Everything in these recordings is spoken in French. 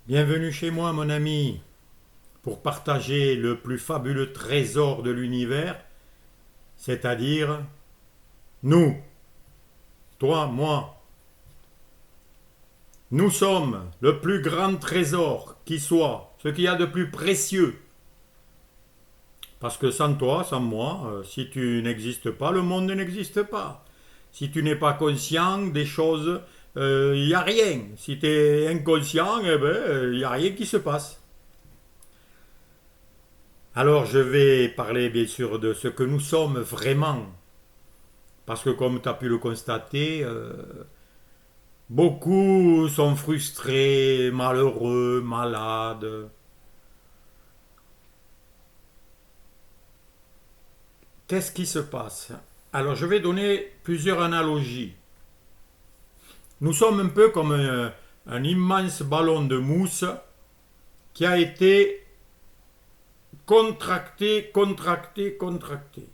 Bienvenue chez moi, mon ami, pour partager le plus fabuleux trésor de l'univers, c'est-à-dire nous, toi, moi. Nous sommes le plus grand trésor qui soit, ce qu'il y a de plus précieux. Parce que sans toi, sans moi, si tu n'existes pas, le monde n'existe pas. Si tu n'es pas conscient des choses, il n'y a rien. Si tu es inconscient, eh ben, il n'y a rien qui se passe. Alors je vais parler bien sûr de ce que nous sommes vraiment, parce que comme tu as pu le constater, beaucoup sont frustrés, malheureux, malades. Qu'est-ce qui se passe? Alors je vais donner plusieurs analogies. Nous sommes un peu comme un immense ballon de mousse qui a été contracté, contracté, contracté.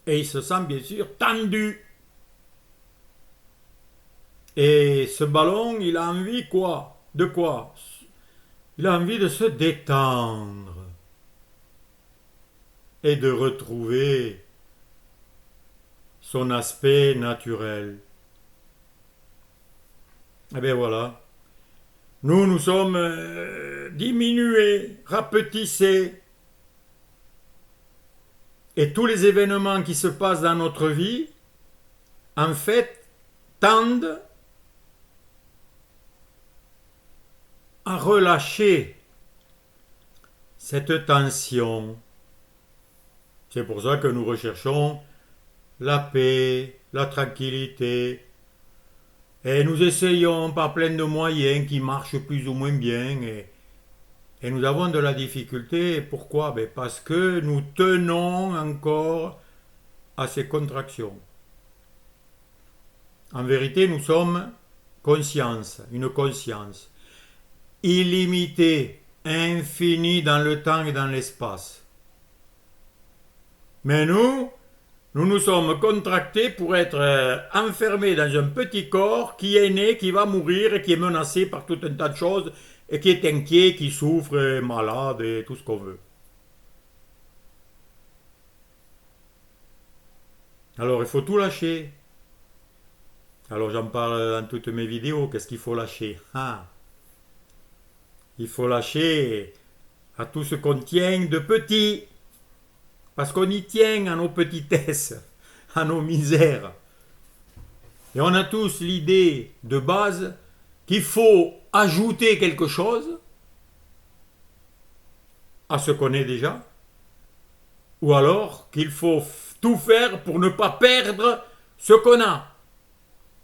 Et il se sent bien sûr tendu. Et ce ballon, il a envie quoi? De quoi? Il a envie de se détendre et de retrouver son aspect naturel. Et bien voilà. Nous sommes diminués, rapetissés. Et tous les événements qui se passent dans notre vie, en fait, tendent à relâcher cette tension. C'est pour ça que nous recherchons la paix, la tranquillité, et nous essayons par plein de moyens qui marchent plus ou moins bien, et nous avons de la difficulté. Pourquoi? Ben parce que nous tenons encore à ces contractions. En vérité, nous sommes conscience, une conscience illimitée, infinie dans le temps et dans l'espace. Mais nous nous sommes contractés pour être enfermés dans un petit corps qui est né, qui va mourir et qui est menacé par tout un tas de choses et qui est inquiet, qui souffre, est malade et tout ce qu'on veut. Alors il faut tout lâcher. Alors j'en parle dans toutes mes vidéos. Qu'est-ce qu'il faut lâcher? Il faut lâcher à tout ce qu'on tient de petit. Parce qu'on y tient à nos petitesses, à nos misères. Et on a tous l'idée de base qu'il faut ajouter quelque chose à ce qu'on est déjà, ou alors qu'il faut tout faire pour ne pas perdre ce qu'on a.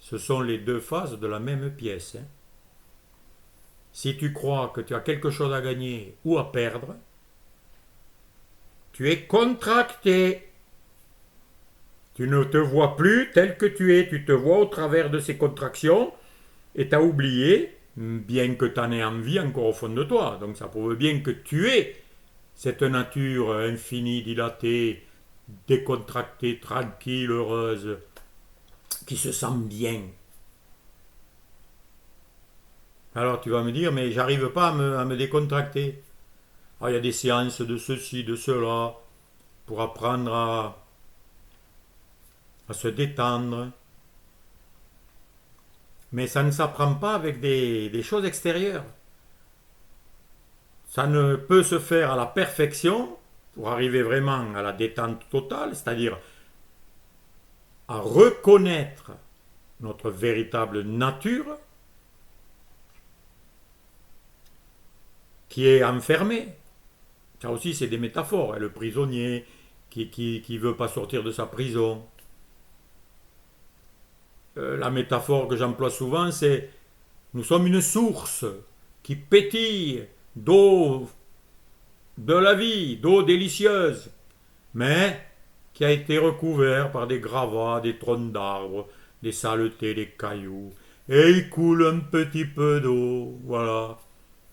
Ce sont les deux faces de la même pièce. Si tu crois que tu as quelque chose à gagner ou à perdre, tu es contracté. Tu ne te vois plus tel que tu es, tu te vois au travers de ces contractions et tu as oublié, bien que tu en aies envie encore au fond de toi. Donc ça prouve bien que tu es cette nature infinie, dilatée, décontractée, tranquille, heureuse, qui se sent bien. Alors tu vas me dire, mais j'arrive pas à me décontracter. Ah, il y a des séances de ceci, de cela, pour apprendre à se détendre. Mais ça ne s'apprend pas avec des choses extérieures. Ça ne peut se faire à la perfection pour arriver vraiment à la détente totale, c'est-à-dire à reconnaître notre véritable nature qui est enfermée. Ça aussi, c'est des métaphores. Le prisonnier qui veut pas sortir de sa prison. La métaphore que j'emploie souvent, c'est nous sommes une source qui pétille d'eau de la vie, d'eau délicieuse, mais qui a été recouvert par des gravats, des troncs d'arbres, des saletés, des cailloux. Et il coule un petit peu d'eau, voilà.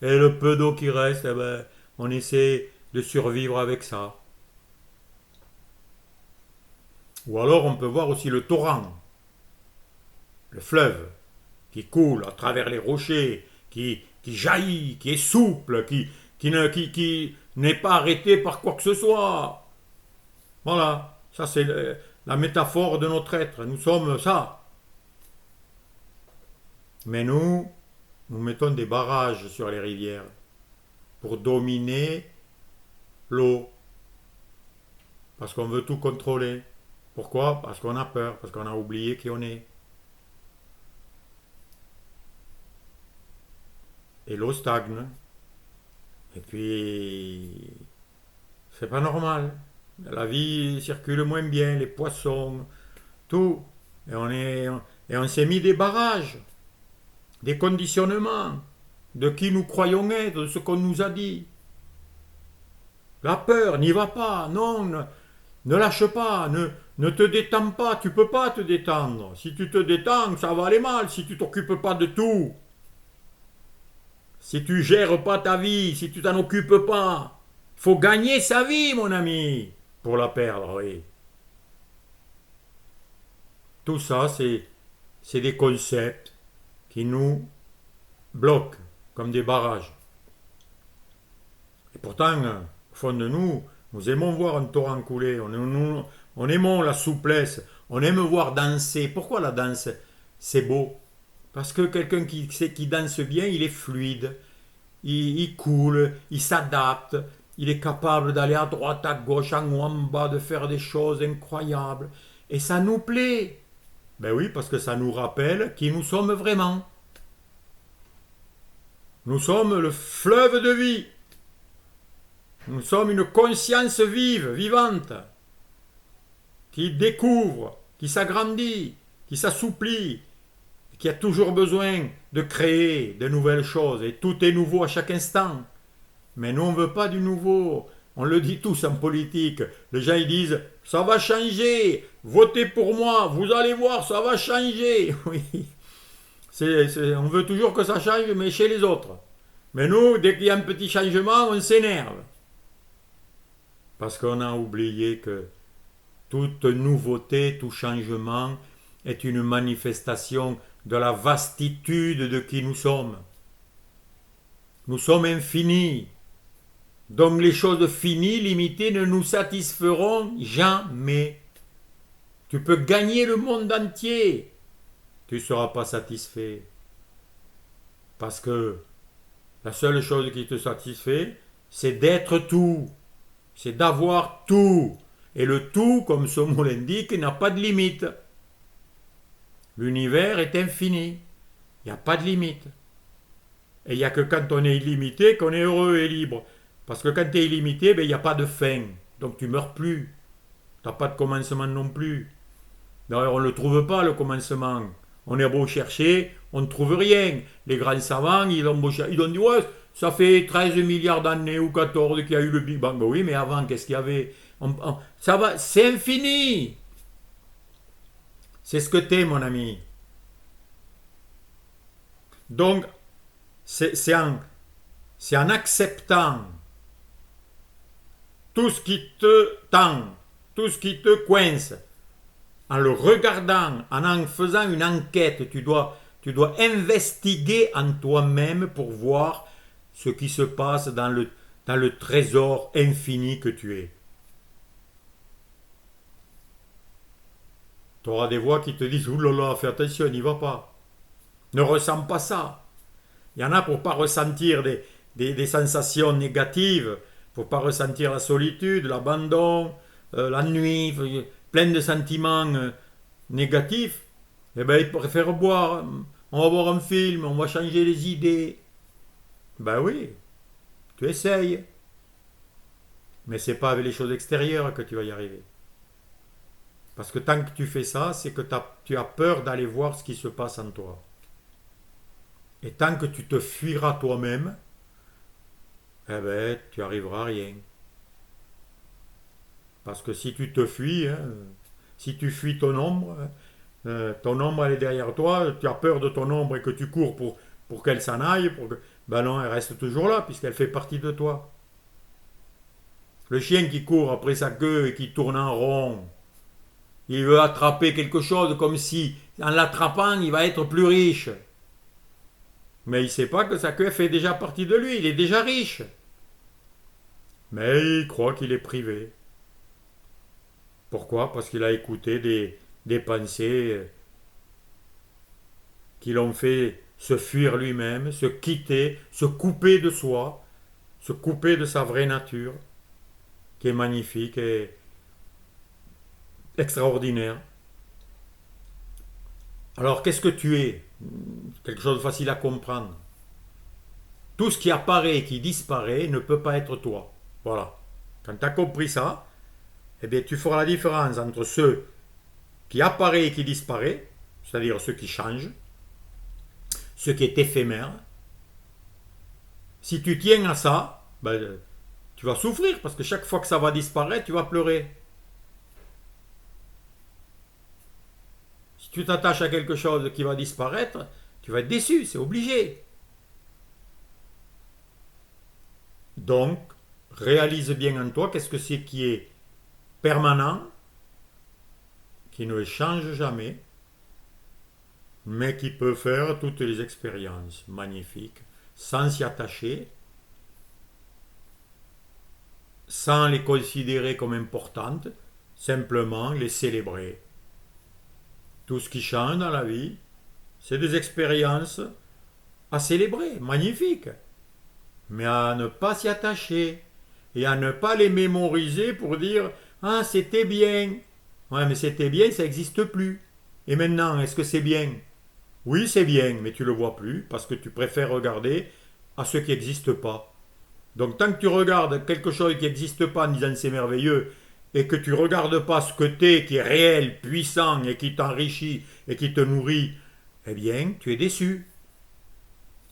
Et le peu d'eau qui reste, eh ben, on essaie de survivre avec ça. Ou alors on peut voir aussi le torrent, le fleuve. qui coule à travers les rochers, qui jaillit, qui est souple, qui n'est pas arrêté par quoi que ce soit. Voilà, ça c'est la métaphore de notre être. Nous sommes ça. Mais nous mettons des barrages sur les rivières pour dominer l'eau. Parce qu'on veut tout contrôler. Pourquoi? Parce qu'on a peur, parce qu'on a oublié qui on est. Et l'eau stagne. Et puis, c'est pas normal. La vie circule moins bien, les poissons, tout. Et on s'est mis des barrages, des conditionnements de qui nous croyons être, de ce qu'on nous a dit. La peur, n'y va pas, non, ne lâche pas, ne te détends pas, tu peux pas te détendre. Si tu te détends, ça va aller mal, si tu t'occupes pas de tout. Si tu gères pas ta vie, si tu t'en occupes pas. Il faut gagner sa vie, mon ami, pour la perdre, oui. Tout ça, c'est des concepts qui nous bloquent comme des barrages. Et pourtant, au fond de nous, nous aimons voir un torrent couler, on aimons la souplesse, on aime voir danser. Pourquoi la danse, c'est beau? Parce que quelqu'un qui danse bien, il est fluide, il coule, il s'adapte, il est capable d'aller à droite, à gauche, en haut, en bas, de faire des choses incroyables. Et ça nous plaît. Ben oui, parce que ça nous rappelle qui nous sommes vraiment. Nous sommes le fleuve de vie. Nous sommes une conscience vive, vivante, qui découvre, qui s'agrandit, qui s'assouplit, qui a toujours besoin de créer de nouvelles choses. Et tout est nouveau à chaque instant. Mais nous, on ne veut pas du nouveau. On le dit tous en politique. Les gens, ils disent, ça va changer, votez pour moi, vous allez voir, ça va changer. Oui. On veut toujours que ça change, mais chez les autres. Mais nous, dès qu'il y a un petit changement, on s'énerve. Parce qu'on a oublié que toute nouveauté, tout changement est une manifestation de la vastitude de qui nous sommes. Nous sommes infinis. Donc les choses finies, limitées, ne nous satisferont jamais. Tu peux gagner le monde entier. Tu ne seras pas satisfait. Parce que la seule chose qui te satisfait, c'est d'être tout. C'est d'avoir tout. Et le tout, comme ce mot l'indique, n'a pas de limite. L'univers est infini. Il n'y a pas de limite. Et il n'y a que quand on est illimité qu'on est heureux et libre. Parce que quand tu es illimité, il n'y a pas de fin. Donc tu ne meurs plus. Tu n'as pas de commencement non plus. D'ailleurs, on ne le trouve pas, le commencement. On est beau chercher, on ne trouve rien. Les grands savants, ils ont dit, ouais, ça fait 13 milliards d'années ou 14 qu'il y a eu le Big Bang. Ben oui, mais avant, qu'est-ce qu'il y avait? Ça va, c'est infini. C'est ce que t'es, mon ami. Donc, c'est en acceptant tout ce qui te tend, tout ce qui te coince, en le regardant, en faisant une enquête, tu dois investiguer en toi-même pour voir ce qui se passe dans le trésor infini que tu es. Tu auras des voix qui te disent « Ouh là là, fais attention, n'y va pas. Ne ressens pas ça. » Il y en a pour ne pas ressentir des sensations négatives, pour ne pas ressentir la solitude, l'abandon, l'ennui, plein de sentiments négatifs. Eh bien, ils préfèrent boire. On va voir un film, on va changer les idées. Ben oui, tu essayes. Mais ce n'est pas avec les choses extérieures que tu vas y arriver. Parce que tant que tu fais ça, c'est que tu as peur d'aller voir ce qui se passe en toi. Et tant que tu te fuiras toi-même, eh ben, tu arriveras à rien. Parce que si tu te fuis, si tu fuis ton ombre elle est derrière toi, tu as peur de ton ombre et que tu cours pour qu'elle s'en aille, ben non, elle reste toujours là, puisqu'elle fait partie de toi. Le chien qui court après sa queue et qui tourne en rond, il veut attraper quelque chose comme si, en l'attrapant, il va être plus riche. Mais il ne sait pas que sa queue fait déjà partie de lui, il est déjà riche. Mais il croit qu'il est privé. Pourquoi? Parce qu'il a écouté des pensées qui l'ont fait se fuir lui-même, se quitter, se couper de soi, se couper de sa vraie nature, qui est magnifique et extraordinaire. Alors qu'est-ce que tu es? Quelque chose de facile à comprendre. Tout ce qui apparaît et qui disparaît ne peut pas être toi. Voilà. Quand tu as compris ça, eh bien, tu feras la différence entre ce qui apparaît et qui disparaît, c'est-à-dire ce qui change, ce qui est éphémère. Si tu tiens à ça, ben, tu vas souffrir parce que chaque fois que ça va disparaître, tu vas pleurer. Si tu t'attaches à quelque chose qui va disparaître, tu vas être déçu, c'est obligé. Donc, réalise bien en toi qu'est-ce que c'est qui est permanent, qui ne change jamais, mais qui peut faire toutes les expériences magnifiques, sans s'y attacher, sans les considérer comme importantes, simplement les célébrer. Tout ce qui change dans la vie, c'est des expériences à célébrer, magnifiques, mais à ne pas s'y attacher et à ne pas les mémoriser pour dire ah c'était bien. Ouais, mais c'était bien, ça n'existe plus. Et maintenant, est-ce que c'est bien? Oui, c'est bien, mais tu le vois plus parce que tu préfères regarder à ce qui n'existe pas. Donc tant que tu regardes quelque chose qui n'existe pas en disant c'est merveilleux et que tu ne regardes pas ce que t'es qui est réel, puissant et qui t'enrichit et qui te nourrit, eh bien, tu es déçu.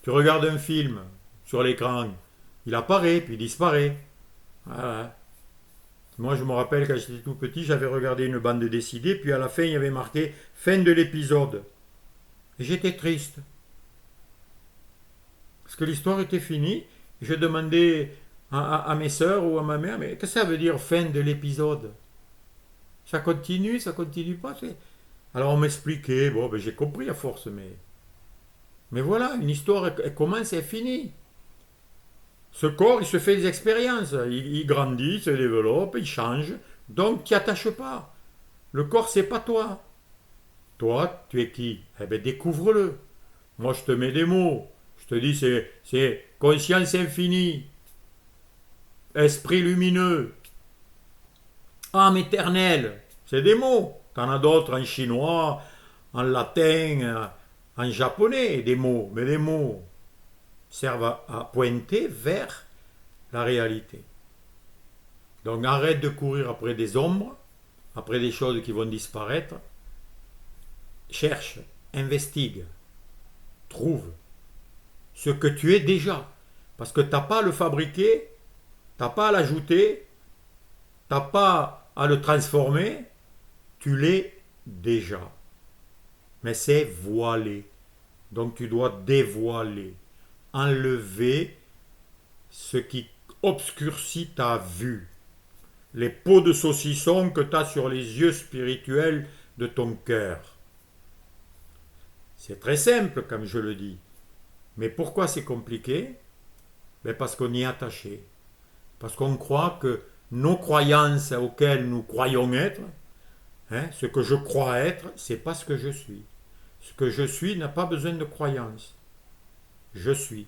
Tu regardes un film sur l'écran, il apparaît puis il disparaît. Voilà. Moi, je me rappelle quand j'étais tout petit, j'avais regardé une bande dessinée, puis à la fin, il y avait marqué fin de l'épisode. Et j'étais triste. Parce que l'histoire était finie. Je demandais à mes sœurs ou à ma mère, mais qu'est-ce que ça veut dire fin de l'épisode? Ça continue pas. Alors on m'expliquait, bon, ben, j'ai compris à force, mais voilà, une histoire, elle commence et elle finit. Ce corps, il se fait des expériences. Il grandit, il se développe, il change. Donc, tu n'y attaches pas. Le corps, c'est pas toi. Toi, tu es qui? Eh bien, découvre-le. Moi, je te mets des mots. Je te dis, c'est conscience infinie, esprit lumineux, âme éternelle. C'est des mots. T'en as d'autres en chinois, en latin, en japonais, des mots. Mais les mots servent à pointer vers la réalité. Donc arrête de courir après des ombres, après des choses qui vont disparaître. Cherche, investigue, trouve ce que tu es déjà. Parce que tu n'as pas à le fabriquer, tu n'as pas à l'ajouter, tu n'as pas à le transformer, tu l'es déjà. Mais c'est voilé. Donc tu dois dévoiler, enlever ce qui obscurcit ta vue, les pots de saucisson que tu as sur les yeux spirituels de ton cœur. C'est très simple, comme je le dis. Mais pourquoi c'est compliqué? Ben parce qu'on y est attaché. Parce qu'on croit que nos croyances auxquelles nous croyons être, ce que je crois être, c'est pas ce que je suis. Ce que je suis n'a pas besoin de croyances. Je suis.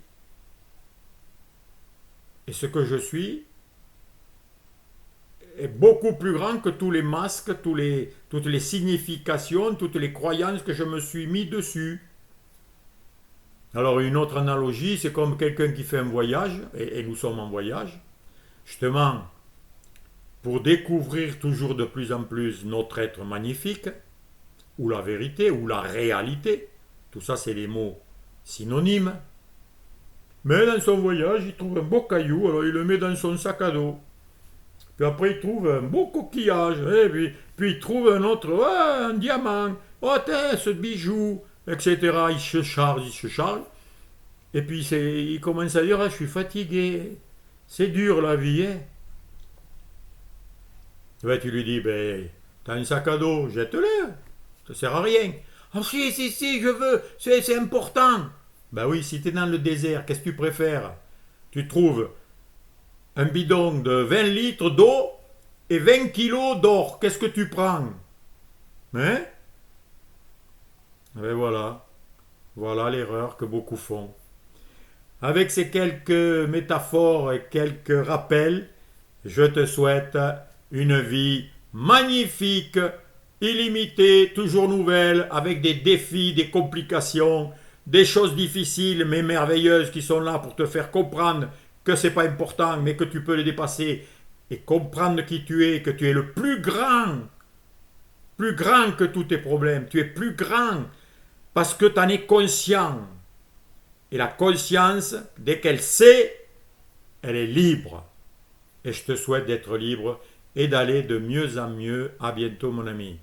Et ce que je suis est beaucoup plus grand que tous les masques, toutes les significations, toutes les croyances que je me suis mis dessus. Alors une autre analogie, c'est comme quelqu'un qui fait un voyage, et nous sommes en voyage, justement pour découvrir toujours de plus en plus notre être magnifique, ou la vérité, ou la réalité. Tout ça, c'est les mots synonymes. Mais dans son voyage, il trouve un beau caillou, alors il le met dans son sac à dos. Puis après, il trouve un beau coquillage, et puis il trouve un autre, un diamant, oh tiens, ce bijou, etc. Il se charge. Et puis il commence à dire, ah, je suis fatigué, c'est dur la vie. Hein. Ouais, tu lui dis, ben, t'as un sac à dos, jette-le, ça sert à rien. Ah si, je veux, c'est important. Ben oui, si tu es dans le désert, qu'est-ce que tu préfères? Tu trouves un bidon de 20 litres d'eau et 20 kilos d'or. Qu'est-ce que tu prends? Hein? Et voilà. Voilà l'erreur que beaucoup font. Avec ces quelques métaphores et quelques rappels, je te souhaite une vie magnifique, illimitée, toujours nouvelle, avec des défis, des complications, des choses difficiles mais merveilleuses qui sont là pour te faire comprendre que c'est pas important, mais que tu peux les dépasser et comprendre qui tu es, que tu es le plus grand que tous tes problèmes. Tu es plus grand parce que tu en es conscient. Et la conscience, dès qu'elle sait, elle est libre. Et je te souhaite d'être libre et d'aller de mieux en mieux. À bientôt, mon ami.